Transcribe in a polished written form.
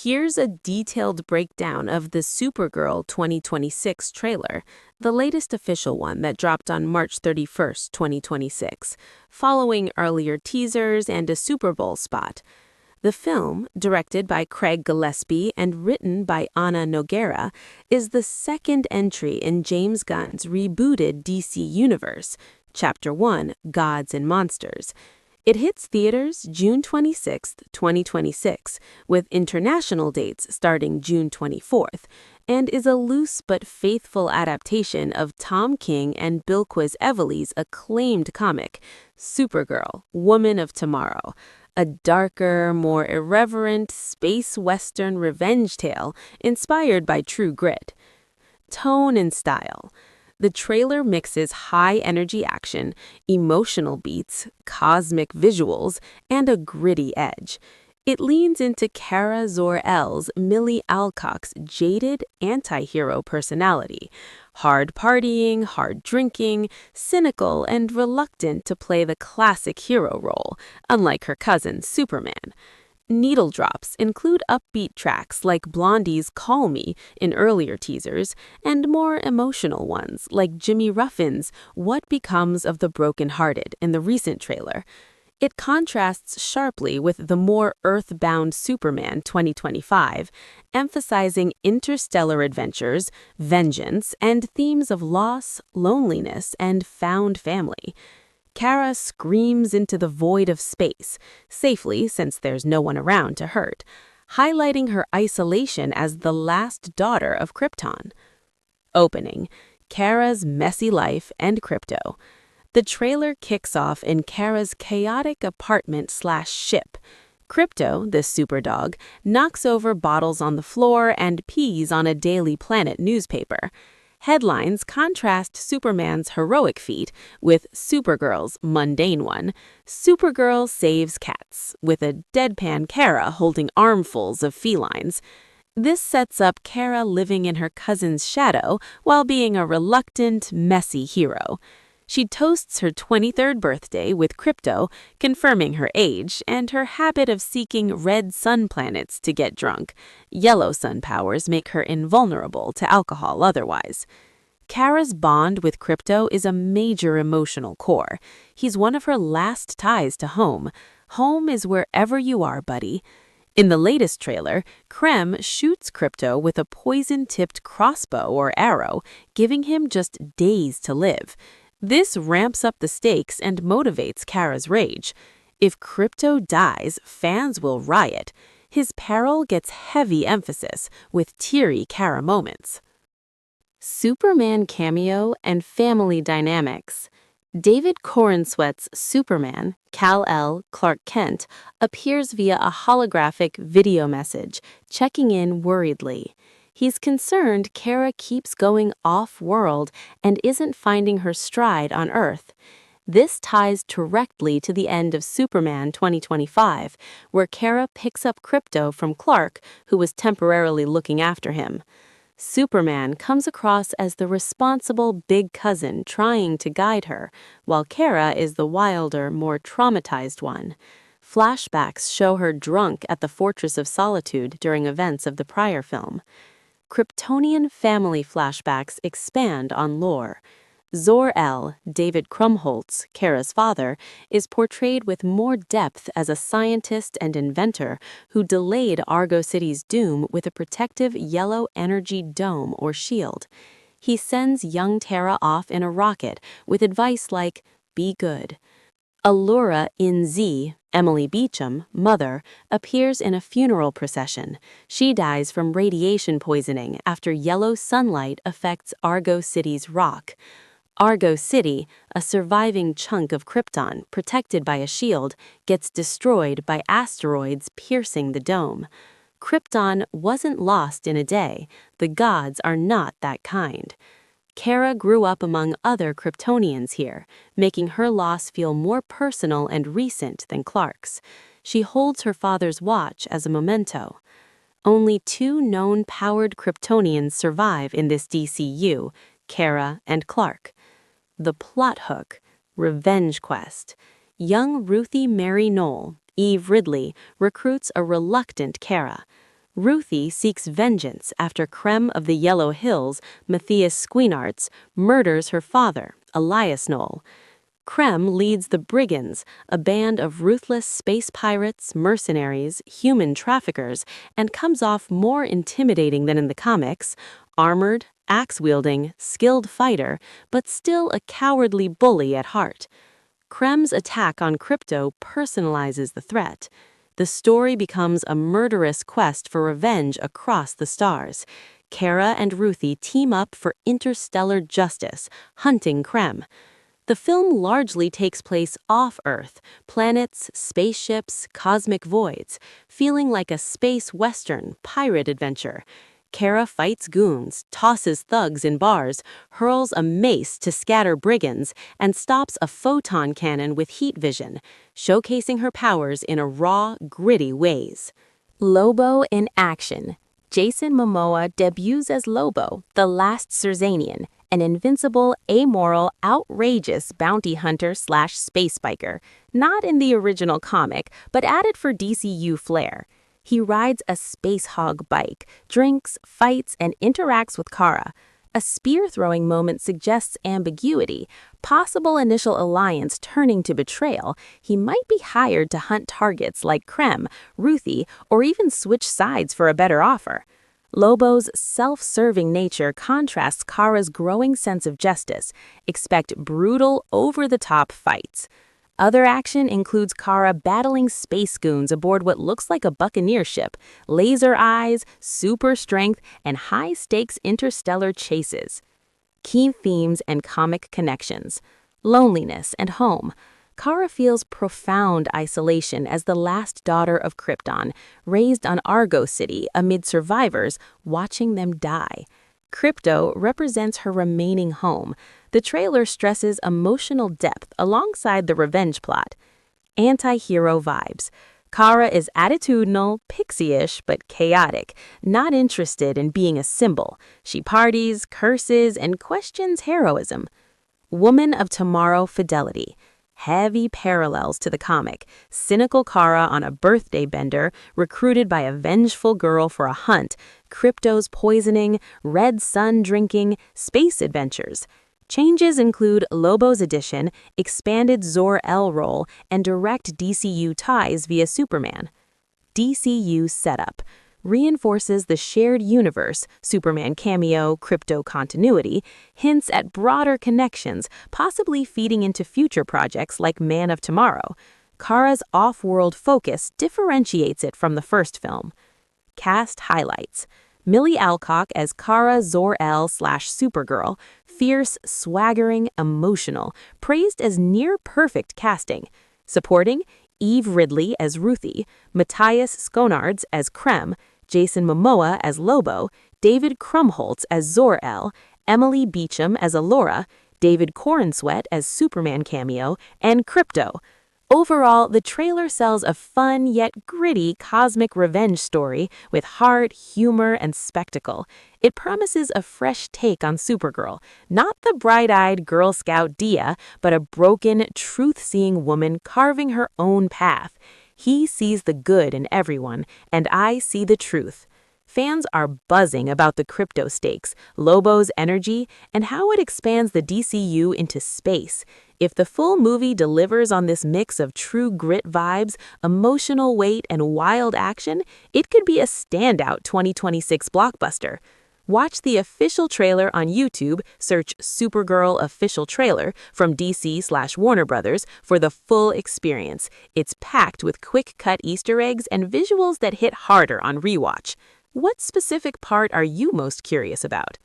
Here's a detailed breakdown of the Supergirl 2026 trailer, the latest official one that dropped on March 31st, 2026, following earlier teasers and a Super Bowl spot. The film, directed by Craig Gillespie and written by Ana Nogueira, is the second entry in James Gunn's rebooted DC universe, Chapter 1, Gods and Monsters. It hits theaters June 26, 2026, with international dates starting June 24th, and is a loose but faithful adaptation of Tom King and Bilquis Evely's acclaimed comic, Supergirl, Woman of Tomorrow, a darker, more irreverent, space western revenge tale inspired by True Grit. Tone and style. The trailer mixes high-energy action, emotional beats, cosmic visuals, and a gritty edge. It leans into Kara Zor-El's Millie Alcock's jaded anti-hero personality, hard partying, hard drinking, cynical, and reluctant to play the classic hero role, unlike her cousin Superman. Needle drops include upbeat tracks like Blondie's Call Me in earlier teasers, and more emotional ones like Jimmy Ruffin's What Becomes of the Broken-Hearted in the recent trailer. It contrasts sharply with the more earthbound Superman 2025, emphasizing interstellar adventures, vengeance, and themes of loss, loneliness, and found family. Kara screams into the void of space, safely since there's no one around to hurt, highlighting her isolation as the last daughter of Krypton. Opening: Kara's messy life and crypto. The trailer kicks off in Kara's chaotic apartment/ship. Crypto, the superdog, knocks over bottles on the floor and pees on a Daily Planet newspaper. Headlines contrast Superman's heroic feat with Supergirl's mundane one. Supergirl saves cats, with a deadpan Kara holding armfuls of felines. This sets up Kara living in her cousin's shadow while being a reluctant, messy hero. She toasts her 23rd birthday with Crypto, confirming her age and her habit of seeking red sun planets to get drunk. Yellow sun powers make her invulnerable to alcohol otherwise. Kara's bond with Crypto is a major emotional core. He's one of her last ties to home. Home is wherever you are, buddy. In the latest trailer, Krem shoots Crypto with a poison-tipped crossbow or arrow, giving him just days to live. This ramps up the stakes and motivates Kara's rage. If Crypto dies, fans will riot. His peril gets heavy emphasis, with teary Kara moments. Superman cameo and family dynamics. David Corenswet's Superman, Kal-El, Clark Kent, appears via a holographic video message, checking in worriedly. He's concerned Kara keeps going off-world and isn't finding her stride on Earth. This ties directly to the end of Superman 2025, where Kara picks up Crypto from Clark, who was temporarily looking after him. Superman comes across as the responsible big cousin trying to guide her, while Kara is the wilder, more traumatized one. Flashbacks show her drunk at the Fortress of Solitude during events of the prior film. Kryptonian family flashbacks expand on lore. Zor-El, David Krumholtz, Kara's father, is portrayed with more depth as a scientist and inventor who delayed Argo City's doom with a protective yellow energy dome or shield. He sends young Tara off in a rocket with advice like, "Be good." Allura in Z, Emily Beecham, mother, appears in a funeral procession. She dies from radiation poisoning after yellow sunlight affects Argo City's rock. Argo City, a surviving chunk of Krypton protected by a shield, gets destroyed by asteroids piercing the dome. Krypton wasn't lost in a day. The gods are not that kind. Kara grew up among other Kryptonians here, making her loss feel more personal and recent than Clark's. She holds her father's watch as a memento. Only 2 known powered Kryptonians survive in this DCU, Kara and Clark. The plot hook, Revenge Quest. Young Ruthie Mary Knoll, Eve Ridley, recruits a reluctant Kara. Ruthie seeks vengeance after Krem of the Yellow Hills, Matthias Squeenarts, murders her father, Elias Knoll. Krem leads the Brigands, a band of ruthless space pirates, mercenaries, human traffickers, and comes off more intimidating than in the comics, armored, axe-wielding, skilled fighter, but still a cowardly bully at heart. Krem's attack on Krypto personalizes the threat. The story becomes a murderous quest for revenge across the stars. Kara and Ruthie team up for interstellar justice, hunting Krem. The film largely takes place off-Earth, planets, spaceships, cosmic voids, feeling like a space western pirate adventure. Kara fights goons, tosses thugs in bars, hurls a mace to scatter brigands, and stops a photon cannon with heat vision, showcasing her powers in a raw, gritty ways. Lobo in action. Jason Momoa debuts as Lobo, the last Cersanian, an invincible, amoral, outrageous bounty hunter/space biker, not in the original comic, but added for DCU flair. He rides a space hog bike, drinks, fights, and interacts with Kara. A spear-throwing moment suggests ambiguity, possible initial alliance turning to betrayal. He might be hired to hunt targets like Krem, Ruthie, or even switch sides for a better offer. Lobo's self-serving nature contrasts Kara's growing sense of justice. Expect brutal, over-the-top fights. Other action includes Kara battling space goons aboard what looks like a buccaneer ship, laser eyes, super strength, and high-stakes interstellar chases. Key themes and comic connections. Loneliness and home. Kara feels profound isolation as the last daughter of Krypton, raised on Argo City amid survivors watching them die. Krypto represents her remaining home. The trailer stresses emotional depth alongside the revenge plot. Anti-hero vibes. Kara is attitudinal, pixie-ish, but chaotic, not interested in being a symbol. She parties, curses, and questions heroism. Woman of Tomorrow fidelity. Heavy parallels to the comic. Cynical Kara on a birthday bender, recruited by a vengeful girl for a hunt, Krypto's poisoning, red sun drinking, space adventures. Changes include Lobo's addition, expanded Zor-El role, and direct DCU ties via Superman. DCU setup. Reinforces the shared universe, Superman cameo, Krypto continuity, hints at broader connections, possibly feeding into future projects like Man of Tomorrow. Kara's off-world focus differentiates it from the first film. Cast highlights. Millie Alcock as Kara Zor-El/Supergirl, fierce, swaggering, emotional, praised as near-perfect casting. Supporting, Eve Ridley as Ruthie, Matthias Squeenarts as Krem, Jason Momoa as Lobo, David Krumholtz as Zor-El, Emily Beecham as Allura, David Corenswet as Superman cameo, and Krypto. Overall, the trailer sells a fun yet gritty cosmic revenge story with heart, humor, and spectacle. It promises a fresh take on Supergirl, not the bright-eyed Girl Scout Dia, but a broken, truth-seeing woman carving her own path. He sees the good in everyone, and I see the truth. Fans are buzzing about the Krypto stakes, Lobo's energy, and how it expands the DCU into space. If the full movie delivers on this mix of true grit vibes, emotional weight, and wild action, it could be a standout 2026 blockbuster. Watch the official trailer on YouTube, search Supergirl official trailer from DC/Warner Brothers for the full experience. It's packed with quick-cut Easter eggs and visuals that hit harder on rewatch. What specific part are you most curious about?